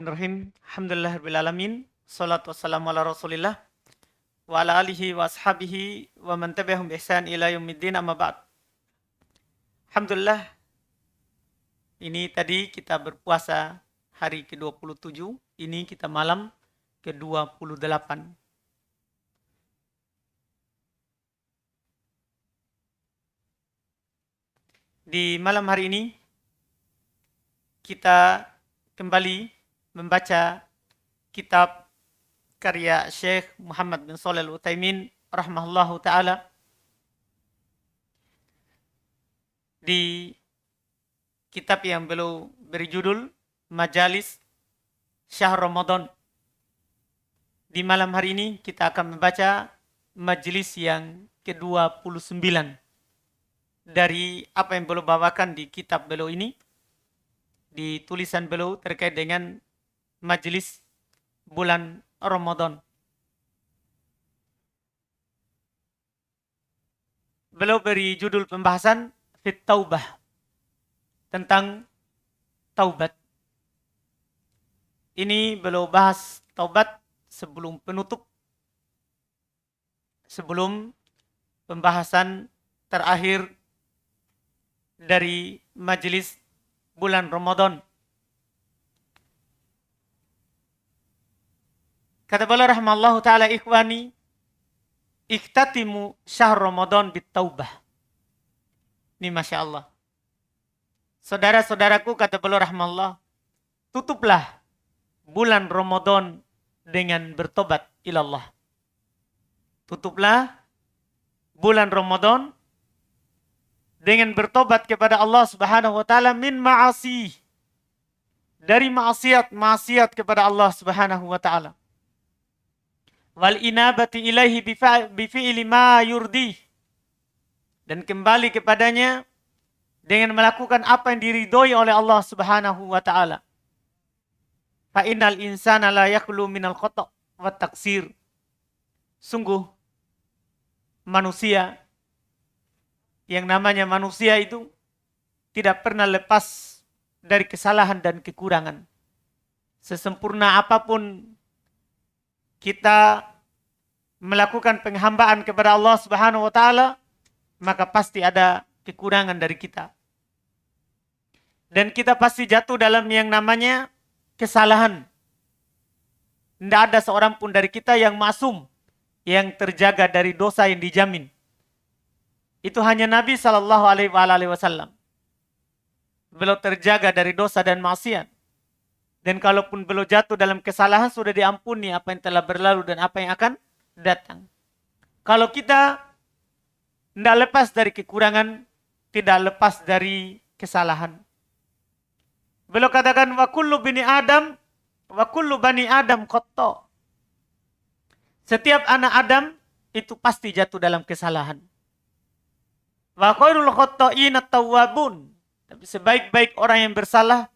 Bismillahirrahmanirrahim. Alhamdulillahirrahmanirrahim. Salatu wassalamu ala rasulillah. Wa ala alihi wa ashabihi wa man tabi'ahum bi ihsan ila yaumiddin amma ba'd. Alhamdulillah, ini tadi kita berpuasa hari ke-27. Ini kita malam ke-28. Di malam hari ini, kita kembali membaca kitab karya Syekh Muhammad bin Shalih Al-Utsaimin rahimahullahu taala di kitab yang beliau beri judul Majalis Syahr Ramadan. Di malam hari ini kita akan membaca majelis yang ke-29 dari apa yang beliau bawakan di kitab beliau ini, di tulisan beliau terkait dengan majelis bulan Ramadan. Beliau beri judul pembahasan Fit Taubah, tentang taubat. Ini beliau bahas taubat sebelum penutup, sebelum pembahasan terakhir dari majelis bulan Ramadan. Kata beliau rahimallahu ta'ala, ikhwani, ikhtatimu syahr Ramadan bit taubah. Ini Masya Allah. Saudara-saudaraku, kata beliau rahimallahu, tutuplah bulan Ramadan dengan bertobat ilallah. Tutuplah bulan Ramadan dengan bertobat kepada Allah Subhanahu wa taala min ma'asi, dari maksiat kepada Allah Subhanahu wa taala. Wal inabati ilaihi bifi'li ma yurdi, dan kembali kepadanya dengan melakukan apa yang diridhoi oleh Allah Subhanahu wa taala. Fa innal insana la yakhlu minal khata' wat taksir. Sungguh manusia, yang namanya manusia itu tidak pernah lepas dari kesalahan dan kekurangan. Sesempurna apapun kita melakukan penghambaan kepada Allah Subhanahu wa taala, maka pasti ada kekurangan dari kita. Dan kita pasti jatuh dalam yang namanya kesalahan. Tidak ada seorang pun dari kita yang maksum, yang terjaga dari dosa yang dijamin. Itu hanya Nabi Sallallahu Alaihi Wasallam. Beliau terjaga dari dosa dan maksiat. Dan kalaupun beliau jatuh dalam kesalahan, sudah diampuni apa yang telah berlalu dan apa yang akan datang. Kalau kita tidak lepas dari kekurangan, tidak lepas dari kesalahan. Beliau katakan, wa kullu bani Adam khata'. Setiap anak Adam itu pasti jatuh dalam kesalahan. Wa khairul khata'in at-tawwabun. Tapi sebaik-baik orang yang bersalah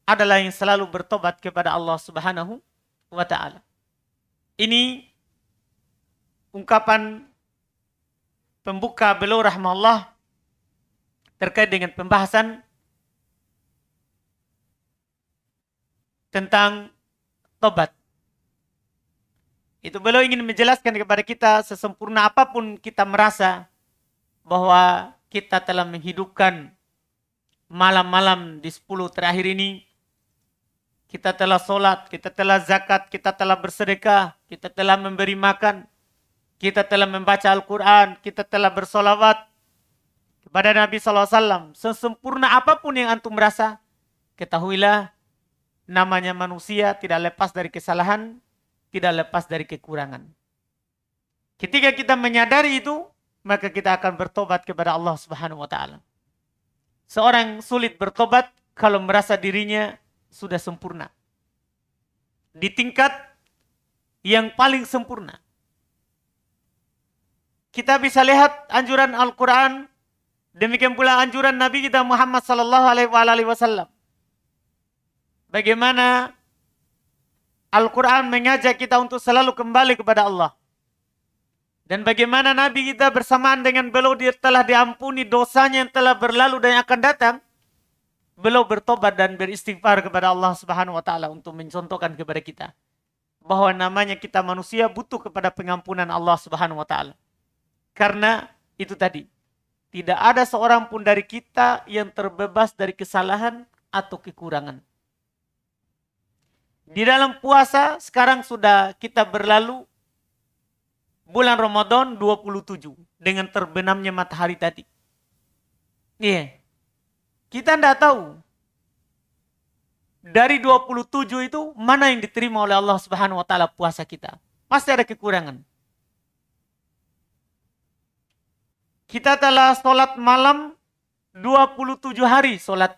adalah yang selalu bertobat kepada Allah Subhanahu wa taala. Ini ungkapan pembuka beliau rahimahullah terkait dengan pembahasan tentang tobat. Itu beliau ingin menjelaskan kepada kita, sesempurna apapun kita merasa bahwa kita telah menghidupkan malam-malam di 10 terakhir ini, kita telah sholat, kita telah zakat, kita telah bersedekah, kita telah memberi makan, kita telah membaca Al-Quran, kita telah bersolawat kepada Nabi SAW. Sesempurna apapun yang antum merasa, ketahuilah namanya manusia tidak lepas dari kesalahan, tidak lepas dari kekurangan. Ketika kita menyadari itu, maka kita akan bertobat kepada Allah Subhanahu wa taala. Seorang sulit bertobat kalau merasa dirinya sudah sempurna, di tingkat yang paling sempurna. Kita bisa lihat anjuran Al-Quran, demikian pula anjuran Nabi kita Muhammad Sallallahu Alaihi Wasallam. Bagaimana Al-Quran mengajak kita untuk selalu kembali kepada Allah. Dan bagaimana Nabi kita bersamaan dengan beliau, dia telah diampuni dosanya yang telah berlalu dan yang akan datang. belum bertobat dan beristighfar kepada Allah Subhanahu wa taala untuk mencontohkan kepada kita bahwa namanya kita manusia butuh kepada pengampunan Allah Subhanahu wa taala. Karena itu tadi, tidak ada seorang pun dari kita yang terbebas dari kesalahan atau kekurangan. Di dalam puasa sekarang sudah kita berlalu bulan Ramadan 27 dengan terbenamnya matahari tadi. Iya. Kita tidak tahu dari 27 itu mana yang diterima oleh Allah Subhanahu wa taala puasa kita. Pasti ada kekurangan. Kita telah sholat malam 27 hari sholat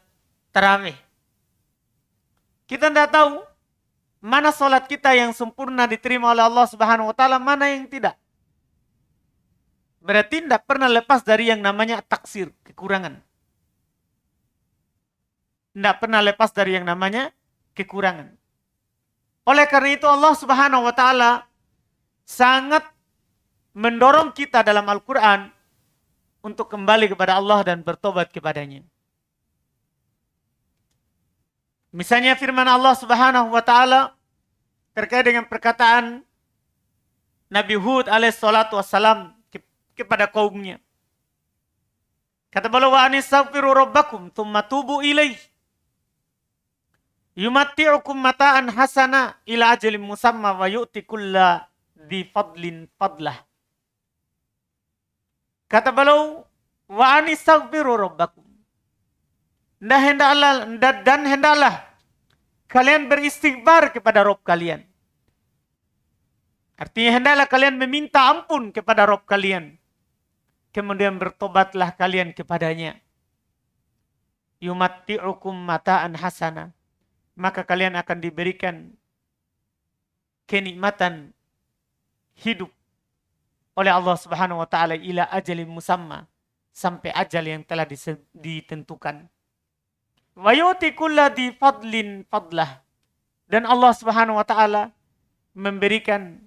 tarawih. Kita tidak tahu mana sholat kita yang sempurna diterima oleh Allah Subhanahu wa taala, mana yang tidak. Berarti tidak pernah lepas dari yang namanya taksir, kekurangan. Tidak pernah lepas dari yang namanya kekurangan. Oleh karena itu Allah Subhanahu wa taala sangat mendorong kita dalam Al-Quran untuk kembali kepada Allah dan bertobat kepadanya. Misalnya firman Allah Subhanahu wa taala terkait dengan perkataan Nabi Hud alaihissalatu wassalam kepada kaumnya. Kata beliau, wa anistaghfiru rabbakum thumma tubu ilaih. Yumatti'ukum mata'an hasana ila ajalin musamma wa yu'ti kulla di fadlin fadlah. Kata beliau, wa anistaghfiru rabbakum. Dan hendaklah kalian beristighfar kepada Rabb kalian. Artinya hendaklah kalian meminta ampun kepada Rabb kalian. Kemudian bertobatlah kalian kepadanya. Yumatti'ukum mata'an hasana. Maka kalian akan diberikan kenikmatan hidup oleh Allah Subhanahu wa taala ila ajalin musamma, sampai ajal yang telah ditentukan. Wa yu'ti kulla di fadlin fadlah. Dan Allah Subhanahu wa taala memberikan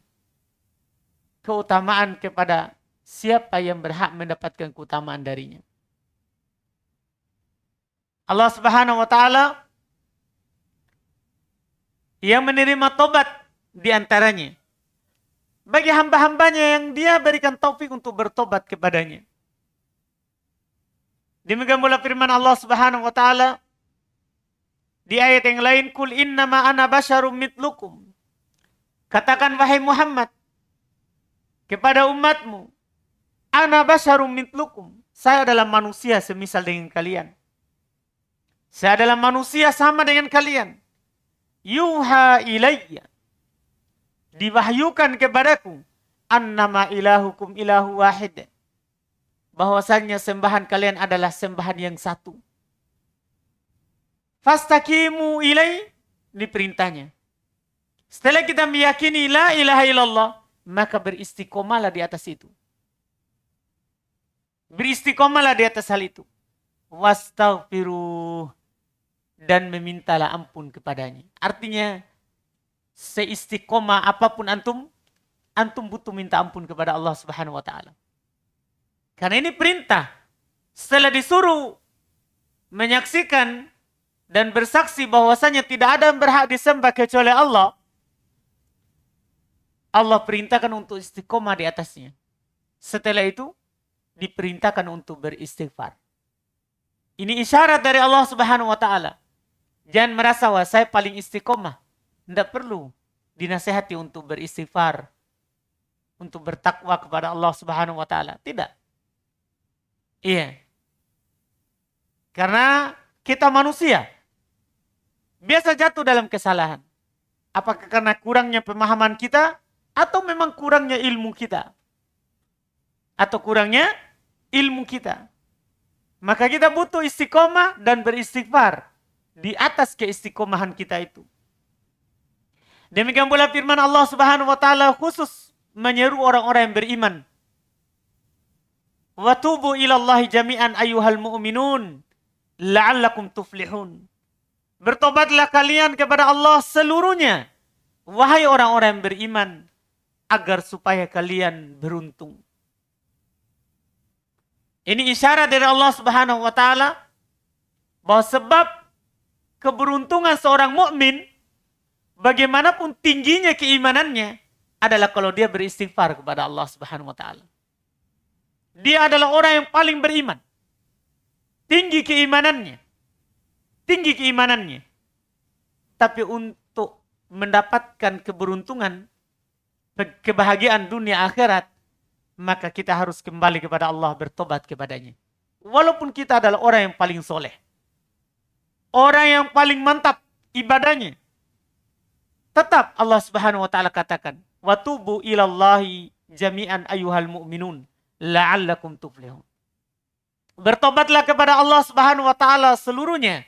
keutamaan kepada siapa yang berhak mendapatkan keutamaan darinya. Allah Subhanahu wa taala yang menerima tobat di antaranya bagi hamba-hambanya yang dia berikan taufik untuk bertobat kepadanya. Demikian pula firman Allah Subhanahu wa taala di ayat yang lain, kul innama ana basyarum mitlukum. Katakan wahai Muhammad kepada umatmu, ana basyarum mitlukum. Saya adalah manusia semisal dengan kalian. Saya adalah manusia sama dengan kalian. Yuha ilayya, diwahyukan kepadaku, annama ilahukum ilahu wahid, bahwasanya sembahan kalian adalah sembahan yang satu. Fastaqimu ilai, diperintahnya. Setelah kita meyakini la ilaha illallah, maka beristiqomalah di atas itu. Beristiqomalah di atas hal itu. Wastaghfiruh, dan memintalah ampun kepadanya. Artinya, seistiqomah apapun antum butuh minta ampun kepada Allah Subhanahu wa taala. Karena ini perintah. Setelah disuruh menyaksikan dan bersaksi bahwasanya tidak ada yang berhak disembah kecuali Allah, Allah perintahkan untuk istiqomah di atasnya. Setelah itu, diperintahkan untuk beristighfar. Ini isyarat dari Allah Subhanahu wa taala. Jangan merasa wah saya paling istiqomah. Tidak perlu dinasihati untuk beristighfar, untuk bertakwa kepada Allah Subhanahu wa taala. Tidak. Iya. Karena kita manusia biasa jatuh dalam kesalahan. Apakah karena kurangnya pemahaman kita atau memang kurangnya ilmu kita? Atau kurangnya ilmu kita. Maka kita butuh istiqomah dan beristighfar di atas keistiqomahan kita itu. Demikian pula firman Allah Subhanahu wa taala khusus menyeru orang-orang yang beriman. Wa tubu ilallahi jami'an ayyuhal mu'minun la'allakum tuflihun. Bertobatlah kalian kepada Allah seluruhnya, wahai orang-orang yang beriman, agar supaya kalian beruntung. Ini isyarat dari Allah Subhanahu wa taala bahwa sebab keberuntungan seorang mukmin, bagaimanapun tingginya keimanannya, adalah kalau dia beristighfar kepada Allah Subhanahu wa taala. Dia adalah orang yang paling beriman. Tinggi keimanannya. Tinggi keimanannya. Tapi untuk mendapatkan keberuntungan, kebahagiaan dunia akhirat, maka kita harus kembali kepada Allah, bertobat kepadanya. Walaupun kita adalah orang yang paling soleh. Orang yang paling mantap ibadahnya. Tetap Allah Subhanahu wa taala katakan, "Wa tubu ilallahi jami'an ayyuhal mu'minun la'allakum tuflihun." Bertobatlah kepada Allah Subhanahu wa taala seluruhnya,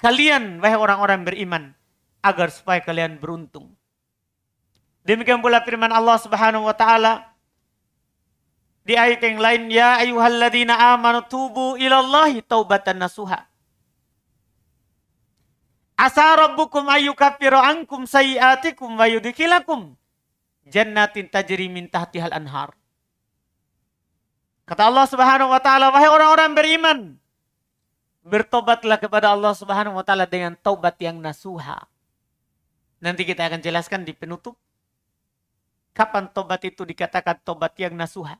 kalian wahai orang-orang beriman, agar supaya kalian beruntung. Demikian pula firman Allah Subhanahu wa taala di ayat yang lain, "Ya ayyuhalladzina amanu tubu ilallahi taubatan nasuha. Asa rabbukum ayyukaffiru ankum sayyi'atikum wa yudkhilakum jannatin tajri min tahtihal anhar." Kata Allah Subhanahu wa taala, wahai orang-orang beriman, bertobatlah kepada Allah Subhanahu wa taala dengan taubat yang nasuha. Nanti kita akan jelaskan di penutup kapan tobat itu dikatakan tobat yang nasuha.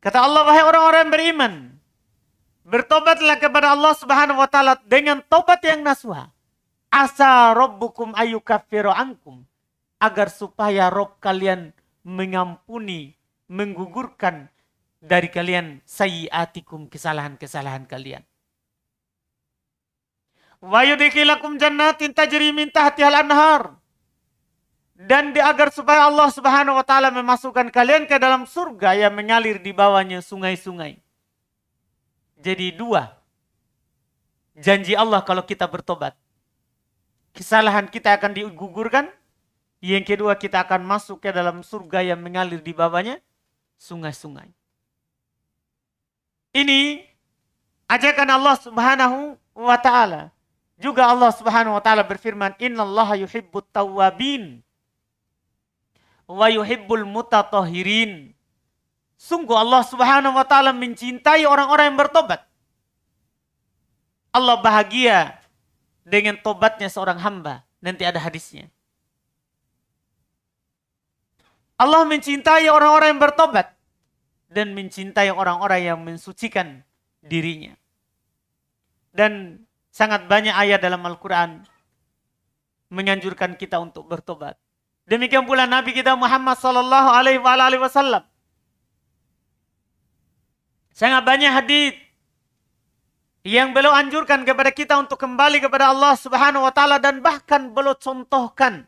Kata Allah, wahai orang-orang beriman, bertobatlah kepada Allah Subhanahu wa taala dengan tobat yang nasuha. Asa rabbukum ayyukaffiru ankum, agar supaya Rob kalian mengampuni, menggugurkan dari kalian sayyiatikum, kesalahan-kesalahan kalian. Wa yudkhilakum jannatin tajri min tahtihal anhar, dan agar supaya Allah Subhanahu wa taala memasukkan kalian ke dalam surga yang mengalir di bawahnya sungai-sungai. Jadi dua janji Allah kalau kita bertobat. Kesalahan kita akan digugurkan. Yang kedua, kita akan masuk ke dalam surga yang mengalir di bawahnya sungai-sungai. Ini ajakan Allah Subhanahu wa taala. Juga Allah Subhanahu wa taala berfirman, "Innallaha yuhibbut tawwabin wa yuhibbul mutatahhirin." Sungguh Allah Subhanahu wa taala mencintai orang-orang yang bertobat. Allah bahagia dengan tobatnya seorang hamba. Nanti ada hadisnya. Allah mencintai orang-orang yang bertobat dan mencintai orang-orang yang mensucikan dirinya. Dan sangat banyak ayat dalam Al-Quran menganjurkan kita untuk bertobat. Demikian pula Nabi kita Muhammad sallallahu alaihi wasallam. Sangat banyak hadis yang beliau anjurkan kepada kita untuk kembali kepada Allah Subhanahu wa taala, dan bahkan beliau contohkan.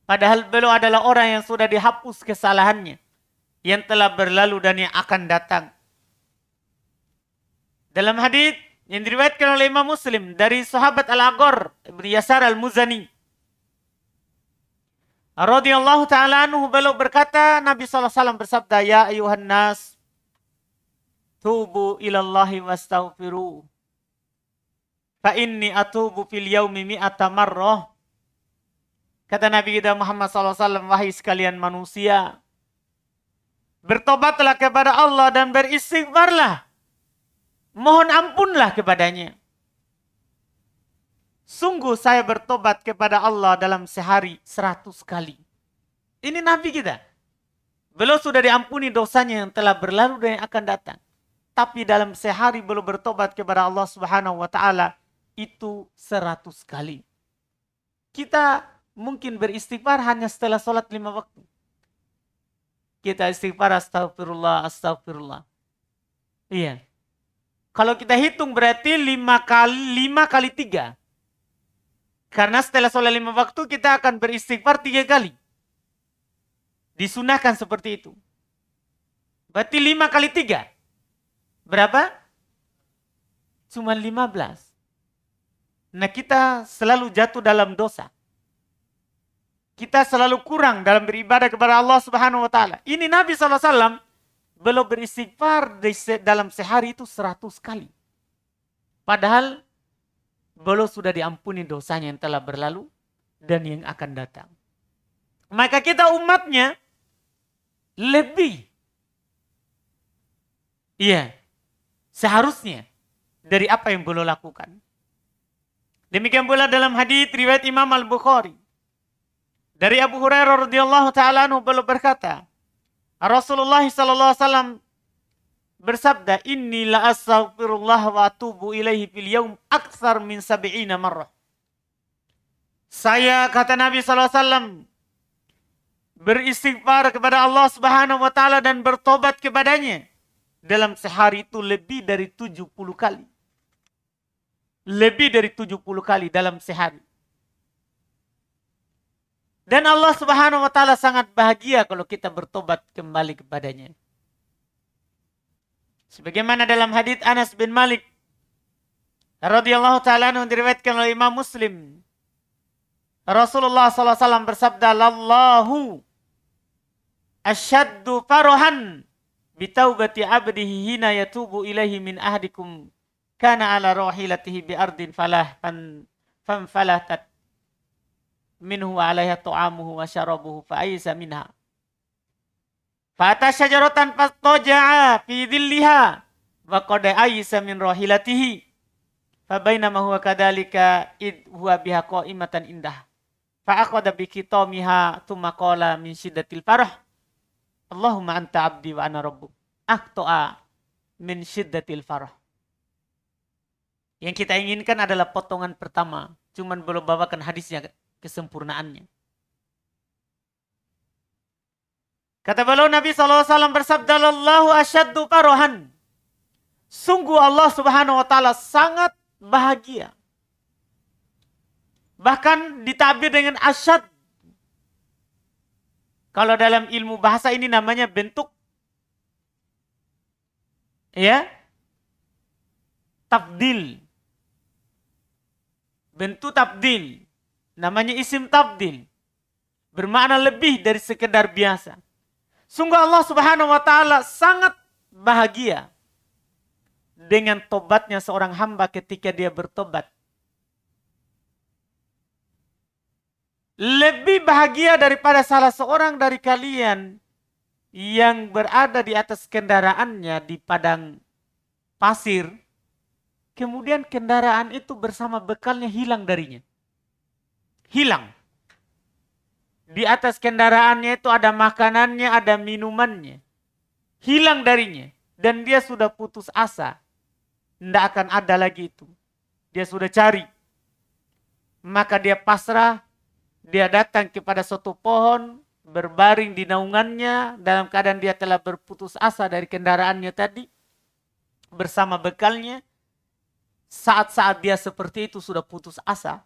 Padahal beliau adalah orang yang sudah dihapus kesalahannya, yang telah berlalu dan yang akan datang. Dalam hadis yang diriwayatkan oleh Imam Muslim dari sahabat Al-Aghar Ibn Yasar Al-Muzani radhiyallahu ta'ala anhu, beliau berkata, Nabi SAW bersabda, "Ya ayuhan nas, tubu ilallahi wastaghfiru, fa inni atubu fil yaumi mi'ata marrah." Kata Nabi kita Muhammad SAW, wahai sekalian manusia, bertobatlah kepada Allah dan beristighfarlah. Mohon ampunlah kepadanya. Sungguh saya bertobat kepada Allah dalam sehari 100 kali. Ini Nabi kita. Beliau sudah diampuni dosanya yang telah berlalu dan yang akan datang. Tapi dalam sehari beliau bertobat kepada Allah Subhanahu wa taala itu 100 kali. Kita mungkin beristighfar hanya setelah sholat 5 waktu. Kita istighfar astagfirullah, astagfirullah. Iya. Kalau kita hitung berarti 5 kali 3. Karena setelah sholat 5 waktu kita akan beristighfar 3 kali. Disunahkan seperti itu. Berarti 5 kali 3. Berapa? Cuma 15. Nah, kita selalu jatuh dalam dosa. Kita selalu kurang dalam beribadah kepada Allah Subhanahu wa taala. Ini Nabi SAW beliau beristighfar dalam sehari itu 100 kali. Padahal beliau sudah diampuni dosanya yang telah berlalu dan yang akan datang. Maka kita umatnya lebih. Iya. Seharusnya dari apa yang beliau lakukan. Demikian pula dalam hadits riwayat Imam Al-Bukhari. Dari Abu Hurairah radhiyallahu taala anhu beliau berkata, Rasulullah sallallahu alaihi wasallam bersabda, "Inni la astaghfirullah wa atubu ilaihi fil yaum aktsar min 70 marrah." Saya, kata Nabi sallallahu alaihi wasallam, beristighfar kepada Allah Subhanahu wa taala dan bertobat kepadanya dalam sehari itu lebih dari 70 kali. Lebih dari 70 kali dalam sehari. Dan Allah Subhanahu wa taala sangat bahagia kalau kita bertobat kembali kepadanya. Sebagaimana dalam hadits Anas bin Malik radhiyallahu taala anhu diriwayatkan oleh Imam Muslim. Rasulullah sallallahu alaihi wasallam bersabda, "Lallahu asyaddu farahan bitaubati 'abdihi hina yatubu ilaihi min ahdikum kana ala rahilatihi bi ardin fanfalatat minhu wa 'alaiha ta'amuhu wa syarabuhu fa aysa minha fa ata syajaratan fastaja'a fi dhilliha wa qad aysa min rahilatihi fa bainama huwa kadzalika id huwa biha qa'imatan indah fa aqada bi kitamiha thumma qala min syiddatil farah Allahumma anta 'abdi wa ana rabbuk aqta'a min syiddatil farah." Yang kita inginkan adalah potongan pertama, cuman belum bawakan hadisnya kesempurnaannya. Kata beliau Nabi SAW bersabda, "Allahu asyaddu farahan." Sungguh Allah Subhanahu wa taala sangat bahagia. Bahkan ditabir dengan asyad. Kalau dalam ilmu bahasa ini namanya bentuk tabdil. Bentuk tabdil. Namanya isim tabdil. Bermakna lebih dari sekedar biasa. Sungguh Allah Subhanahu wa taala sangat bahagia dengan tobatnya seorang hamba ketika dia bertobat. Lebih bahagia daripada salah seorang dari kalian yang berada di atas kendaraannya di padang pasir. Kemudian kendaraan itu bersama bekalnya hilang darinya. Hilang. Di atas kendaraannya itu ada makanannya, ada minumannya. Hilang darinya. Dan dia sudah putus asa. Tidak akan ada lagi itu. Dia sudah cari. Maka dia pasrah. Dia datang kepada suatu pohon. Berbaring di naungannya. Dalam keadaan dia telah berputus asa dari kendaraannya tadi. Bersama bekalnya. Saat-saat dia seperti itu sudah putus asa.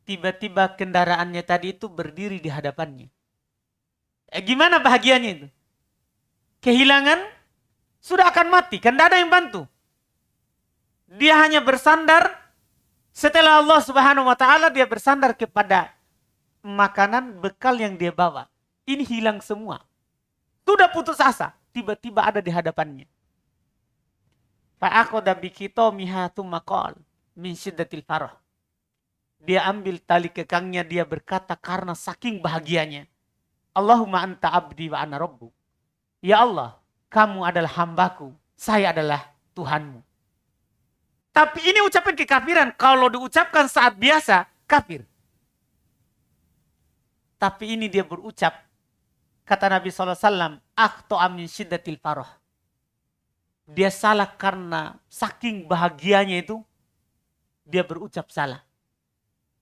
Tiba-tiba kendaraannya tadi itu berdiri di hadapannya. Gimana bahagianya itu? Kehilangan, sudah akan mati. Kan tidak ada yang bantu. Dia hanya bersandar. Setelah Allah Subhanahu wa taala dia bersandar kepada makanan bekal yang dia bawa. Ini hilang semua. Sudah putus asa. Tiba-tiba ada di hadapannya. Fa'aqada bikitamiha thumma qala min syiddatil farah. Dia ambil tali kekangnya, dia berkata karena saking bahagianya, Allahumma anta abdi wa ana rabbuk. Ya Allah, kamu adalah hambaku, saya adalah Tuhanmu. Tapi ini ucapan kekafiran. Kalau diucapkan saat biasa, kafir. Tapi ini dia berucap, kata Nabi SAW, akhto'a min syiddatil farah. Dia salah karena saking bahagianya itu, dia berucap salah.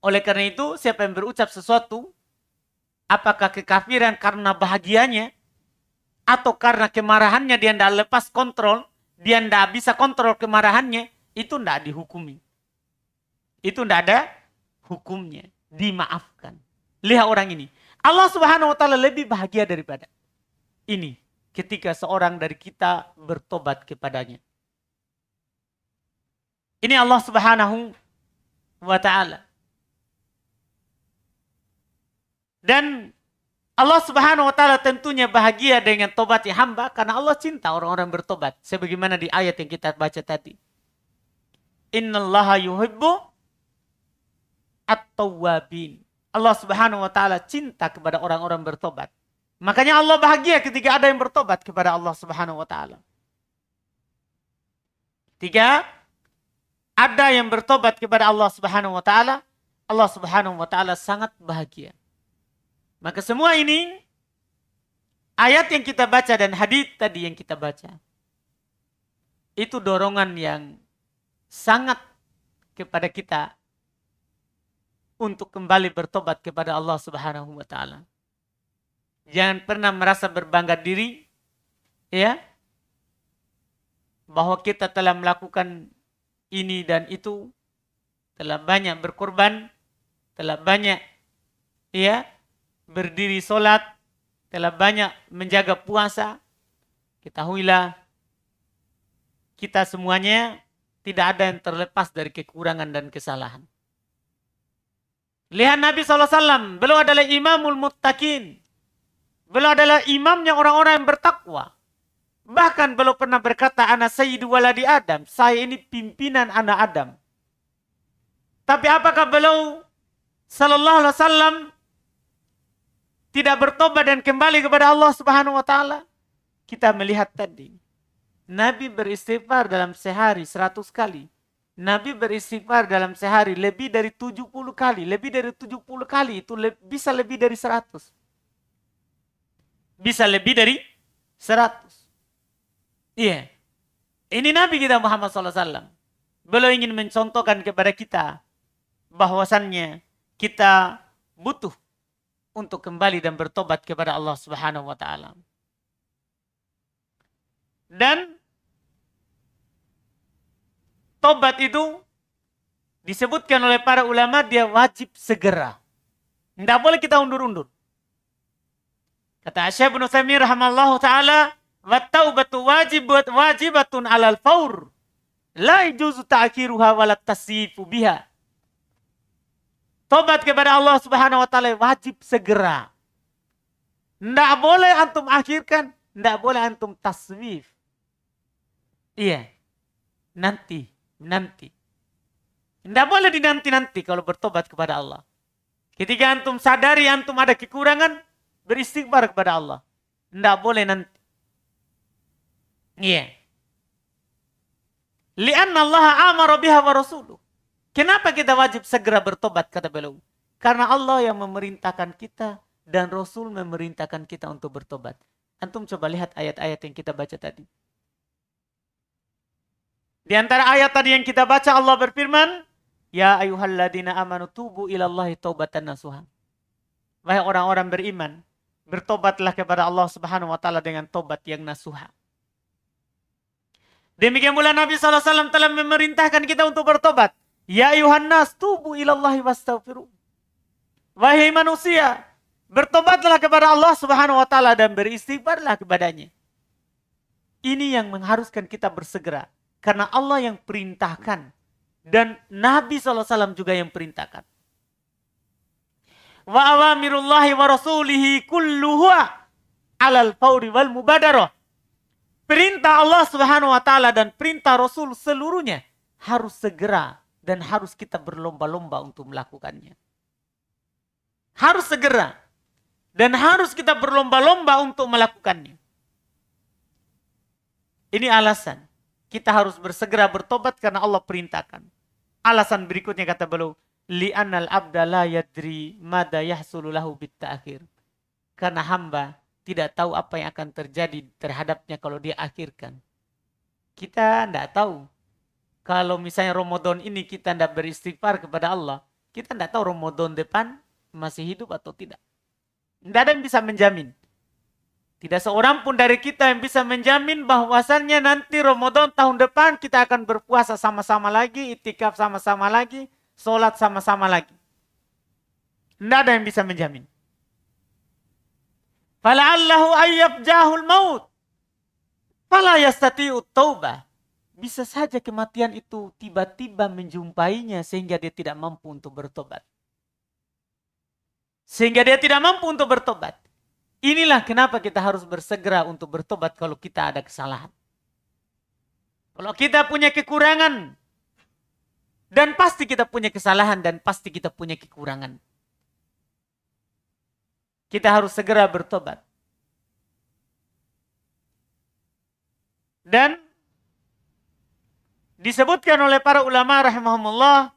Oleh karena itu, siapa yang berucap sesuatu, apakah kekafiran karena bahagianya, atau karena kemarahannya dia tidak lepas kontrol, dia tidak bisa kontrol kemarahannya, itu tidak dihukumi. Itu tidak ada hukumnya. Dimaafkan. Lihat orang ini. Allah Subhanahu wa taala lebih bahagia daripada ini. Ketika seorang dari kita bertobat kepadanya. Ini Allah Subhanahu wa ta'ala. Dan Allah Subhanahu wa ta'ala tentunya bahagia dengan tobatnya hamba karena Allah cinta orang-orang bertobat. Sebagaimana di ayat yang kita baca tadi. Innallaha yuhibbu at-tawwabin. Allah Subhanahu wa ta'ala cinta kepada orang-orang bertobat. Makanya Allah bahagia ketika ada yang bertobat kepada Allah Subhanahu wa ta'ala. Tiga, ada yang bertobat kepada Allah Subhanahu wa taala, Allah Subhanahu wa taala sangat bahagia. Maka semua ini ayat yang kita baca dan hadis tadi yang kita baca itu dorongan yang sangat kepada kita untuk kembali bertobat kepada Allah Subhanahu wa taala. Jangan pernah merasa berbangga diri ya bahwa kita telah melakukan ini dan itu, telah banyak berkorban, telah banyak ya berdiri solat, telah banyak menjaga puasa. Ketahuilah kita semuanya tidak ada yang terlepas dari kekurangan dan kesalahan. Lihat Nabi SAW, beliau adalah imamul muttaqin. Beliau adalah imamnya orang-orang yang bertakwa. Bahkan beliau pernah berkata, ana sayyidu waladi Adam. Saya ini pimpinan anak Adam. Tapi apakah beliau sallallahu alaihi wasallam tidak bertobat dan kembali kepada Allah Subhanahu wa taala? Kita melihat tadi. Nabi beristighfar dalam sehari 100 kali. Nabi beristighfar dalam sehari lebih dari 70 kali. Lebih dari 70 kali itu bisa lebih dari 100. Bisa lebih dari 100. Iya. Ini Nabi kita Muhammad SAW. Beliau ingin mencontohkan kepada kita bahwasannya kita butuh untuk kembali dan bertobat kepada Allah Subhanahu wa taala. Dan tobat itu disebutkan oleh para ulama dia wajib segera. Tidak boleh kita undur-undur. Kata Syekh Ibnu Utsaimin rahimallahu taala, "Wa taubatu wajibatun 'alal faur. La yajuzu ta'khiruha wa la tasyifu biha." Tobat kepada Allah Subhanahu wa taala wajib segera. Tidak boleh antum akhirkan, tidak boleh antum taswif. Iya. Nanti. Tidak boleh dinanti-nanti kalau bertobat kepada Allah. Ketika antum sadari antum ada kekurangan, beristighfar kepada Allah. Tidak boleh nanti. Iya. Lianna Allah amara biha wa rasuluh. Kenapa kita wajib segera bertobat kata beliau? Karena Allah yang memerintahkan kita dan Rasul memerintahkan kita untuk bertobat. Antum coba lihat ayat-ayat yang kita baca tadi. Di antara ayat tadi yang kita baca Allah berfirman, "Ya ayyuhalladzina amanu tubu ilallahi taubatan nasuha." Wahai orang-orang beriman, bertobatlah kepada Allah Subhanahu wa taala dengan tobat yang nasuha. Demikian pula Nabi SAW telah memerintahkan kita untuk bertobat. Ya ayuhan nas tubu ilallahi wastaghfiru. Wahai manusia, bertobatlah kepada Allah Subhanahu wa taala dan beristighfarlah kepadanya. Ini yang mengharuskan kita bersegera karena Allah yang perintahkan dan Nabi SAW juga yang perintahkan. Wa awamirullahi wa rasulihi kulluha alal fawri wal mubadarah. Perintah Allah Subhanahu wa taala dan perintah Rasul seluruhnya harus segera dan harus kita berlomba-lomba untuk melakukannya. Harus segera dan harus kita berlomba-lomba untuk melakukannya. Ini alasan kita harus bersegera bertobat karena Allah perintahkan. Alasan berikutnya kata beliau, li'annal abda la yadri mada yahsulu lahu bitta'khir. Karena hamba tidak tahu apa yang akan terjadi terhadapnya kalau dia akhirkan. Kita tidak tahu. Kalau misalnya Ramadan ini kita tidak beristighfar kepada Allah, kita tidak tahu Ramadan depan masih hidup atau tidak. Tidak ada yang bisa menjamin. Tidak seorang pun dari kita yang bisa menjamin bahwasannya nanti Ramadan tahun depan kita akan berpuasa sama-sama lagi, itikaf sama-sama lagi, sholat sama-sama lagi. Tidak ada yang bisa menjamin. Fala'allahu ayyabjahul maut. Fala yastati'ut taubah. Bisa saja kematian itu tiba-tiba menjumpainya sehingga dia tidak mampu untuk bertobat. Inilah kenapa kita harus bersegera untuk bertobat kalau kita ada kesalahan. Kalau kita punya kekurangan. Dan pasti kita punya kesalahan dan pasti kita punya kekurangan. Kita harus segera bertobat. Dan Disebutkan oleh para ulama rahimahumullah,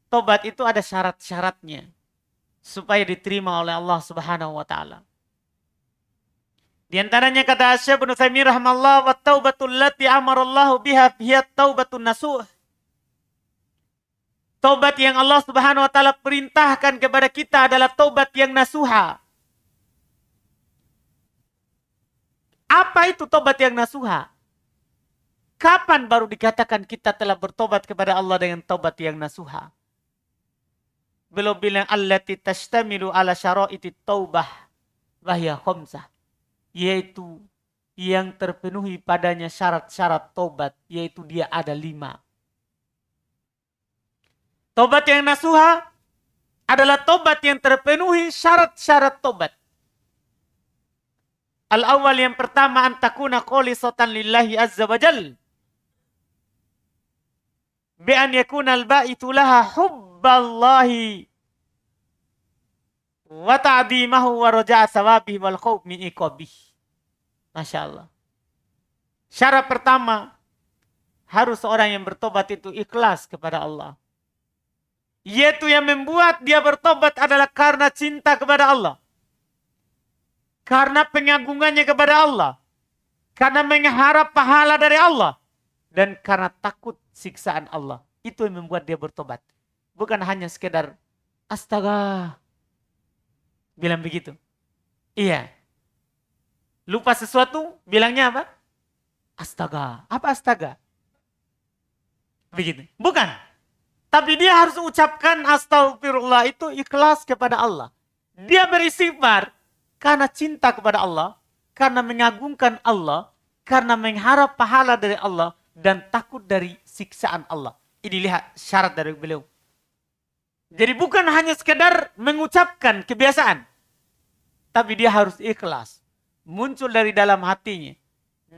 tobat itu ada syarat-syaratnya supaya diterima oleh Allah Subhanahu wa taala. Di antaranya kata Syekh Ibnu Taimiyah rahimahullah, "Wa taubatul lati amarallahu biha hiya taubatun nasuh." Taubat yang Allah Subhanahu wa taala perintahkan kepada kita adalah taubat yang nasuha. Apa itu taubat yang nasuha? Kapan baru dikatakan kita telah bertobat kepada Allah dengan taubat yang nasuha? Beliau bilang allati tashtamilu ala syara'iti taubah wa hiya khamsah, yaitu yang terpenuhi padanya syarat-syarat tobat, yaitu dia ada 5. Tobat yang nasuha adalah tobat yang terpenuhi syarat-syarat tobat. Al-awwal, yang pertama, antakuna kholisatan lillahi azza wa jal. Bi an yakuna al-ba'itu laha hubballahi wa ta'dimahu wa raja'a thawabihi wal khawf min iqabihi. Masya Allah. Syarat pertama, harus orang yang bertobat itu ikhlas kepada Allah. Yaitu yang membuat dia bertobat adalah karena cinta kepada Allah. Karena pengagungannya kepada Allah. Karena mengharap pahala dari Allah. Dan karena takut siksaan Allah. Itu yang membuat dia bertobat. Bukan hanya sekedar astaga. Bilang begitu. Iya. Lupa sesuatu, bilangnya apa? Astaga. Apa astaga? Begitu. Bukan. Tapi dia harus ucapkan astagfirullah itu ikhlas kepada Allah. Dia beristighfar karena cinta kepada Allah, karena mengagungkan Allah, karena mengharap pahala dari Allah, dan takut dari siksaan Allah. Ini lihat syarat dari beliau. Jadi bukan hanya sekedar mengucapkan kebiasaan. Tapi dia harus ikhlas. Muncul dari dalam hatinya.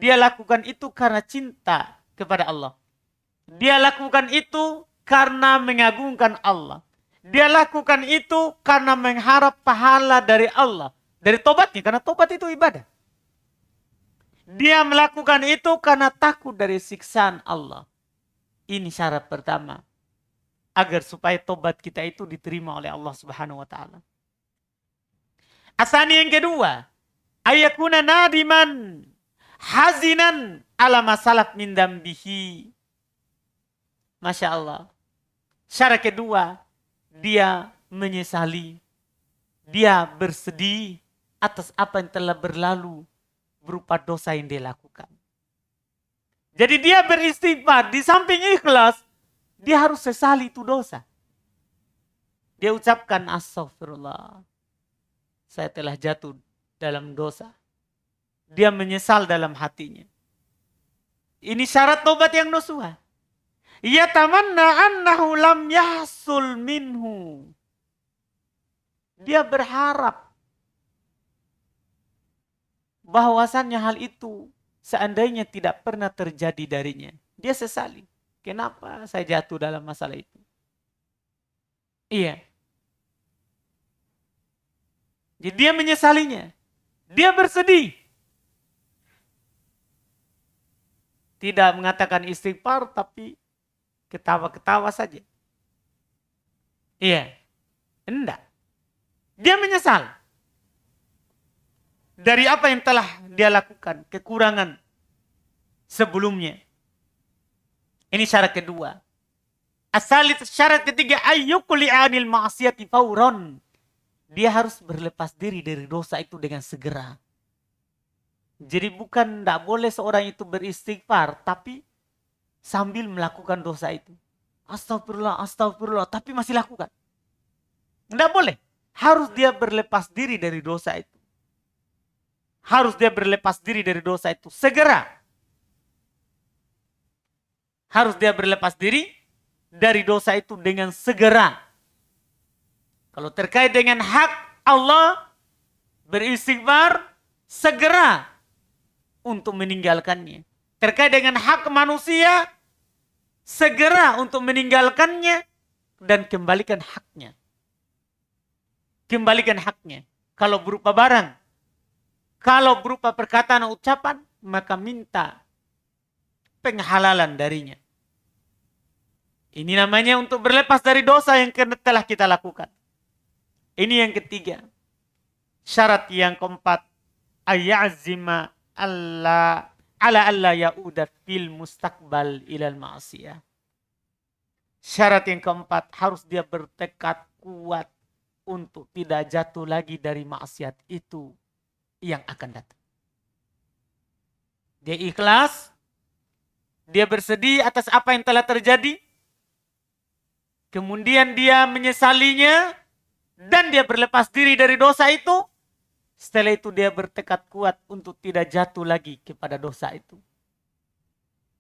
Dia lakukan itu karena cinta kepada Allah. Dia lakukan itu karena mengagungkan Allah. Dia lakukan itu karena mengharap pahala dari Allah. Dari tobatnya, karena tobat itu ibadah. Dia melakukan itu karena takut dari siksaan Allah. Ini syarat pertama. Agar supaya tobat kita itu diterima oleh Allah Subhanahu wa taala. Asani yang kedua, ayakuna nadiman hazinan ala masalaf min dambihi. Masya Allah. Syarat kedua, dia menyesali. Dia bersedih atas apa yang telah berlalu berupa dosa yang dia lakukan. Jadi dia beristighfar, di samping ikhlas, dia harus sesali itu dosa. Dia ucapkan astagfirullah. Saya telah jatuh dalam dosa. Dia menyesal dalam hatinya. Ini syarat tobat yang nasuha. Yatamanna annahu lam yahsul minhu. Dia berharap bahwasannya hal itu seandainya tidak pernah terjadi darinya. Dia sesali. Kenapa saya jatuh dalam masalah itu? Iya. Jadi dia menyesalinya. Dia bersedih. Tidak mengatakan istighfar, tapi ketawa-ketawa saja. Iya. Enggak. Dia menyesal. Dari apa yang telah dia lakukan. Kekurangan sebelumnya. Ini syarat kedua. Syarat ketiga. Ayyukuli anil ma'asiyati fauron. Dia harus berlepas diri dari dosa itu dengan segera. Jadi bukan tidak boleh seorang itu beristighfar. Tapi sambil melakukan dosa itu. Astagfirullah, astagfirullah. Tapi masih lakukan. Tidak boleh. Harus dia berlepas diri dari dosa itu. Harus dia berlepas diri dari dosa itu. Segera. Harus dia berlepas diri dari dosa itu dengan segera. Kalau terkait dengan hak Allah, beristighfar segera untuk meninggalkannya. Terkait dengan hak manusia, segera untuk meninggalkannya dan kembalikan haknya. Kembalikan haknya. Kalau berupa barang, kalau berupa perkataan ucapan, maka minta penghalalan darinya. Ini namanya untuk berlepas dari dosa yang telah kita lakukan. Ini yang ketiga. Syarat yang keempat. Ayya'zima ala alla ya'uda fil mustaqbal ilal ma'asiyah. Syarat yang keempat, harus dia bertekad kuat untuk tidak jatuh lagi dari maksiat itu yang akan datang. Dia ikhlas, dia bersedih atas apa yang telah terjadi, kemudian dia menyesalinya, dan dia berlepas diri dari dosa itu. Setelah itu dia bertekad kuat untuk tidak jatuh lagi kepada dosa itu.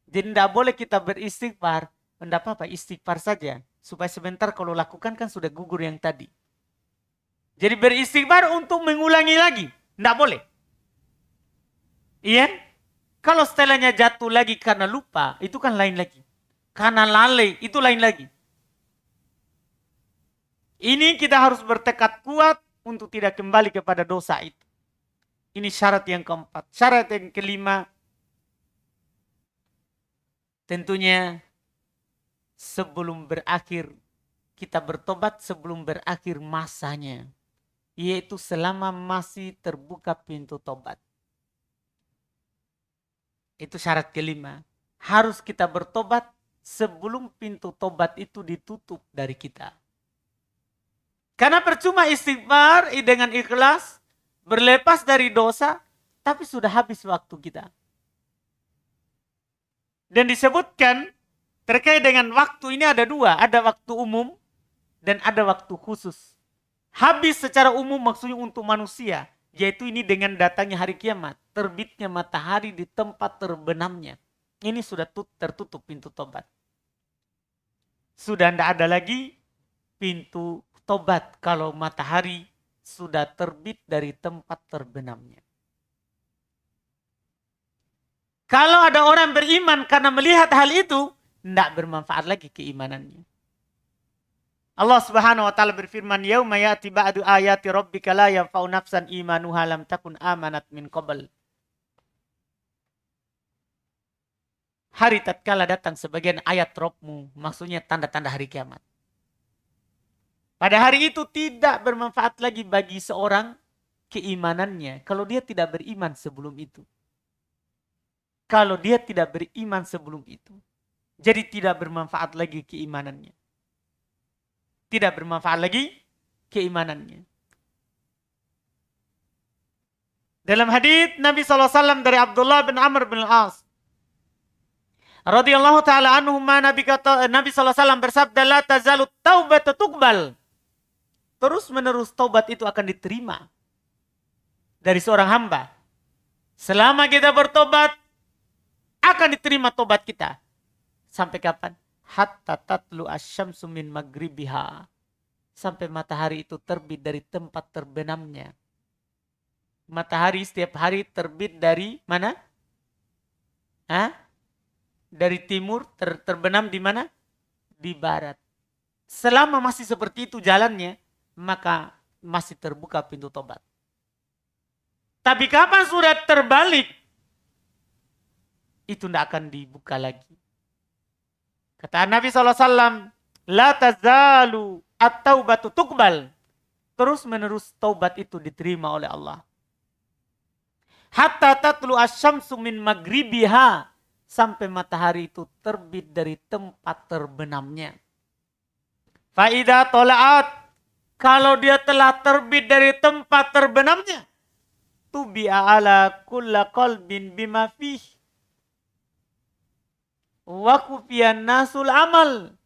Jadi tidak boleh kita beristighfar, tidak apa-apa, istighfar saja. Supaya sebentar kalau lakukan kan sudah gugur yang tadi. Jadi beristighfar untuk mengulangi lagi. Tidak boleh. Iya? Kalau setelahnya jatuh lagi karena lupa, itu kan lain lagi. Karena lalai, itu lain lagi. Ini kita harus bertekad kuat untuk tidak kembali kepada dosa itu. Ini syarat yang keempat. Syarat yang kelima, tentunya sebelum berakhir, kita bertobat sebelum berakhir masanya. Yaitu selama masih terbuka pintu tobat. Itu syarat kelima. Harus kita bertobat sebelum pintu tobat itu ditutup dari kita. Karena percuma istighfar dengan ikhlas, berlepas dari dosa, tapi sudah habis waktu kita. Dan disebutkan terkait dengan waktu ini ada dua. Ada waktu umum dan ada waktu khusus. Habis secara umum maksudnya untuk manusia. Yaitu ini dengan datangnya hari kiamat. Terbitnya matahari di tempat terbenamnya. Ini sudah tertutup pintu tobat. Sudah tidak ada lagi pintu tobat kalau matahari sudah terbit dari tempat terbenamnya. Kalau ada orang beriman karena melihat hal itu, tidak bermanfaat lagi keimanannya. Allah Subhanahu wa taala berfirman, "Yauma ya'ti ba'du ayati rabbika la yanfa'u nafsan imanuha lam takun amanat min qabl." Hari tatkala datang sebagian ayat Rabbmu, maksudnya tanda-tanda hari kiamat. Pada hari itu tidak bermanfaat lagi bagi seorang keimanannya kalau dia tidak beriman sebelum itu. Kalau dia tidak beriman sebelum itu. Jadi tidak bermanfaat lagi keimanannya. Tidak bermanfaat lagi keimanannya. Dalam hadits Nabi SAW dari Abdullah bin Amr bin Al-As radhiyallahu ta'ala anhuma, Nabi SAW bersabda, la tazalu taubatu tuqbal. Terus menerus taubat itu akan diterima dari seorang hamba. Selama kita bertobat, akan diterima tobat kita. Sampai kapan? Hatta tatlu asyamsu min maghribiha. Sampai matahari itu terbit dari tempat terbenamnya. Matahari setiap hari terbit dari mana? Dari timur, terbenam di mana? Di barat. Selama masih seperti itu jalannya, maka masih terbuka pintu tobat. Tapi kapan sudah terbalik, itu tidak akan dibuka lagi. Kata Nabi SAW, la tazalu at-taubatu tuqbal. Terus menerus taubat itu diterima oleh Allah. Hatta tatlu asyamsu min maghribiha. Sampai matahari itu terbit dari tempat terbenamnya. Faidah tola'at. Kalau dia telah terbit dari tempat terbenamnya. Tubi'a ala kulla qalbin bima fih. Wa kufiyan nasul amal.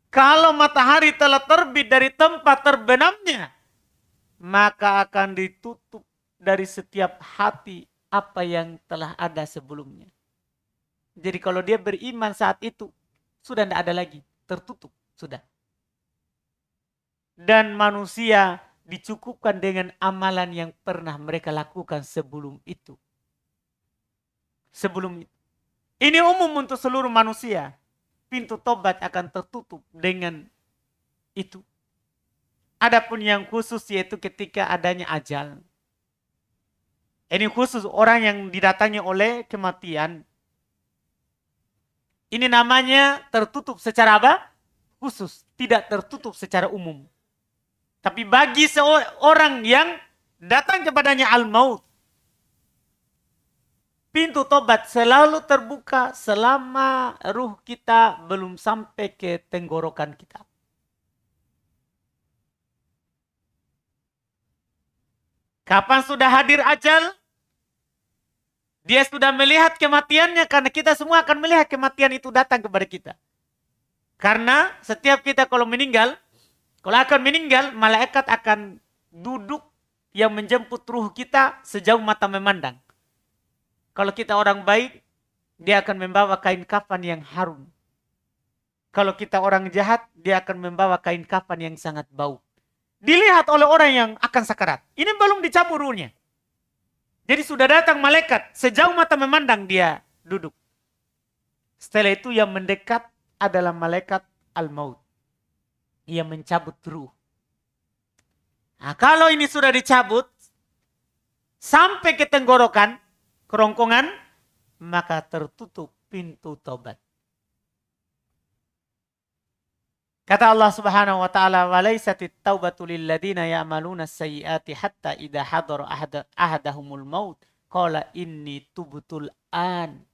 Kalau matahari telah terbit dari tempat terbenamnya, maka akan ditutup dari setiap hati apa yang telah ada sebelumnya. Jadi kalau dia beriman saat itu, sudah tidak ada lagi, tertutup, sudah. Dan manusia dicukupkan dengan amalan yang pernah mereka lakukan sebelum itu. Sebelum itu. Ini umum untuk seluruh manusia. Pintu tobat akan tertutup dengan itu. Adapun yang khusus yaitu ketika adanya ajal. Ini khusus orang yang didatangi oleh kematian. Ini namanya tertutup secara apa? Khusus, tidak tertutup secara umum. Tapi bagi seorang yang datang kepadanya al-maut, pintu tobat selalu terbuka selama ruh kita belum sampai ke tenggorokan kita. Kapan sudah hadir ajal, dia sudah melihat kematiannya, karena kita semua akan melihat kematian itu datang kepada kita. Karena setiap kita kalau akan meninggal, malaikat akan duduk yang menjemput ruh kita sejauh mata memandang. Kalau kita orang baik, dia akan membawa kain kafan yang harum. Kalau kita orang jahat, dia akan membawa kain kafan yang sangat bau. Dilihat oleh orang yang akan sakarat. Ini belum dicabut ruhnya. Jadi sudah datang malaikat, sejauh mata memandang dia duduk. Setelah itu yang mendekat adalah malaikat al-maut. Ia mencabut ruh. Nah, kalau ini sudah dicabut, sampai ke tenggorokan, kerongkongan, maka tertutup pintu tobat. Kata Allah Subhanahu wa taala, "Walaisatit taubatu lil ladzina ya'maluna as-sayyi'ati hatta idza hadara ahadahumul maut qala inni tubtul an."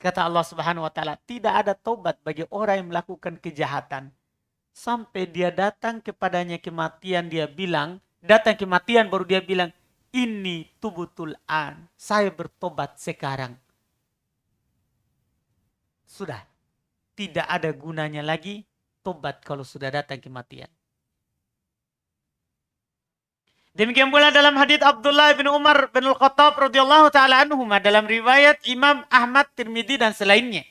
Kata Allah Subhanahu wa taala, tidak ada taubat bagi orang yang melakukan kejahatan sampai dia datang kepadanya kematian, datang kematian baru dia bilang, "Inni tubtul an." Saya bertobat sekarang. Sudah. Tidak ada gunanya lagi tobat kalau sudah datang kematian. Demikian pula dalam hadits Abdullah bin Umar bin Al-Khattab radhiyallahu taala anhuma, dalam riwayat Imam Ahmad, Tirmidzi dan selainnya.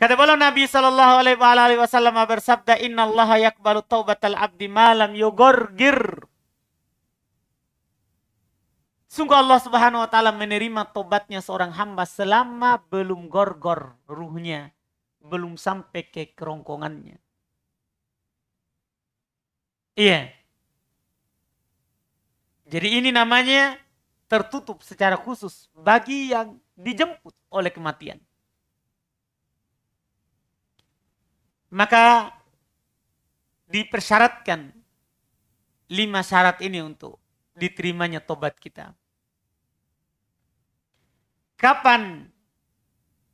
Kata beliau Nabi sallallahu alaihi wasallam bersabda, "Innallaha yaqbalu taubatal abdi ma lam yughargir." Sungguh Allah Subhanahu wa taala menerima tobatnya seorang hamba selama belum gorgor ruhnya, belum sampai ke kerongkongannya. Iya. Jadi ini namanya tertutup secara khusus bagi yang dijemput oleh kematian. Maka dipersyaratkan 5 syarat ini untuk diterimanya tobat kita. Kapan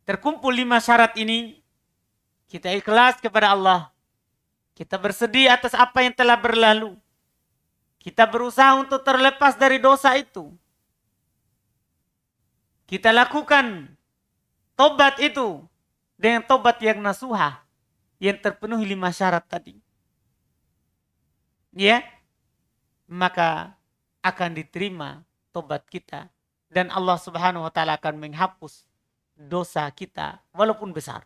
terkumpul 5 syarat ini? Kita ikhlas kepada Allah. Kita bersedih atas apa yang telah berlalu. Kita berusaha untuk terlepas dari dosa itu. Kita lakukan tobat itu dengan tobat yang nasuha, yang terpenuhi 5 syarat tadi. Ya, maka akan diterima tobat kita. Dan Allah Subhanahu wa taala akan menghapus dosa kita walaupun besar.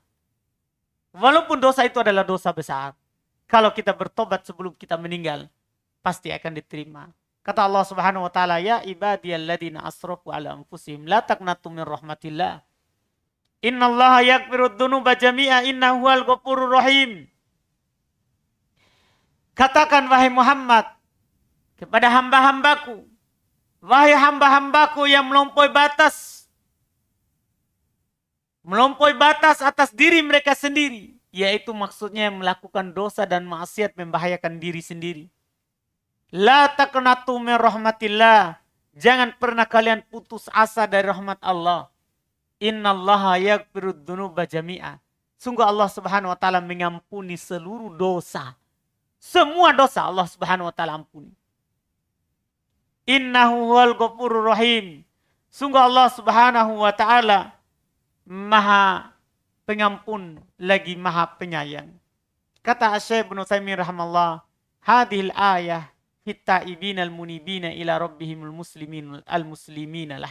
Walaupun dosa itu adalah dosa besar. Kalau kita bertobat sebelum kita meninggal, pasti akan diterima. Kata Allah Subhanahu wa taala, "Ya ibadiyalladzina asrafu ala anfusihim la taqnatu min rahmatillah. Innallaha yaghfirudz dzunuba jami'a innahu huwal ghafurur rahim." Katakan wahai Muhammad kepada hamba-hambaku, wahai hamba-hambaku yang melampaui batas atas diri mereka sendiri, yaitu maksudnya melakukan dosa dan maksiat membahayakan diri sendiri. La taqnatu min rahmatillah. Jangan pernah kalian putus asa dari rahmat Allah. Innallaha yaghfirudz dzunuba jami'a. Sungguh Allah Subhanahu wa taala mengampuni seluruh dosa. Semua dosa Allah Subhanahu wa taala ampuni. Innahu huwal ghafurur rahim. Sungguh Allah Subhanahu wa taala Maha pengampun lagi Maha penyayang. Kata Syekh Ibnu Utsaimin rahimahullah, hadhil ayah fit taibinal munibina ila rabbihimul muslimin al-muslimina lah.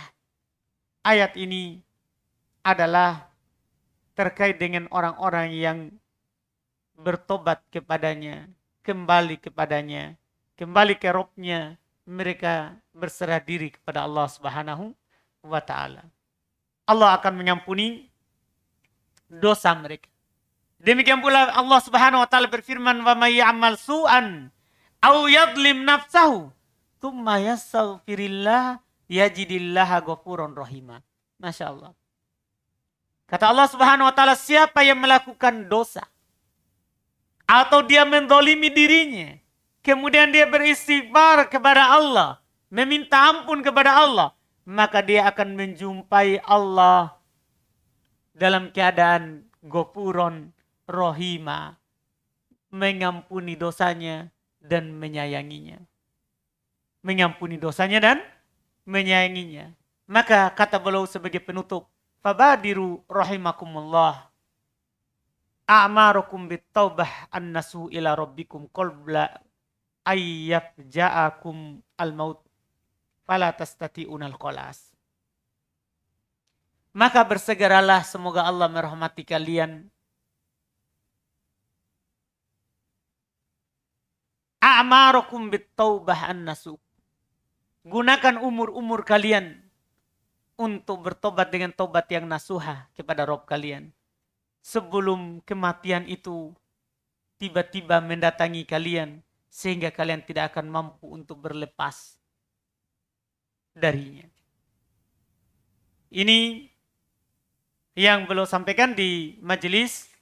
Ayat ini adalah terkait dengan orang-orang yang bertobat kepadanya, kembali ke Rabb-nya, mereka berserah diri kepada Allah Subhanahu wa taala. Allah akan mengampuni dosa mereka. Demikian pula Allah Subhanahu wa taala berfirman, "Wa may ya'mal su'an aw yadhlim nafsahu, tsumma yastaghfirillah yajidillaha ghafuran rahima." Masya Allah. Kata Allah Subhanahu wa taala, siapa yang melakukan dosa atau dia mendolimi dirinya, kemudian dia beristighfar kepada Allah, meminta ampun kepada Allah, maka dia akan menjumpai Allah dalam keadaan gofuron rohima, mengampuni dosanya dan menyayanginya. Mengampuni dosanya dan menyayanginya. Maka kata beliau sebagai penutup, fabadiru rahimakumullah a'marukum bittaubah annasu ila rabbikum qabla ayyafja'akum al-maut fala tastati'unal qalas. Maka bersegeralah, semoga Allah merahmati kalian. A'marukum bittaubah annasu. Gunakan umur-umur kalian untuk bertobat dengan tobat yang nasuha kepada Rabb kalian. Sebelum kematian itu tiba-tiba mendatangi kalian, sehingga kalian tidak akan mampu untuk berlepas darinya. Ini yang beliau sampaikan di majelis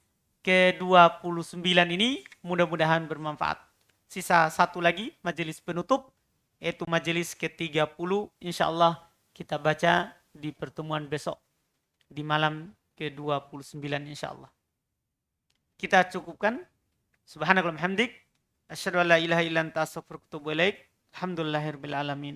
ke-29 ini, mudah-mudahan bermanfaat. Sisa satu lagi majelis penutup, yaitu majelis ke-30, insyaallah kita baca di pertemuan besok di malam ke-29 insyaallah. Kita cukupkan. Subhanakallahumma hamdik, asyhadu an la ilaha illa anta astaghfiruka wa atubu ilaik. Alhamdulillahirabbil alamin.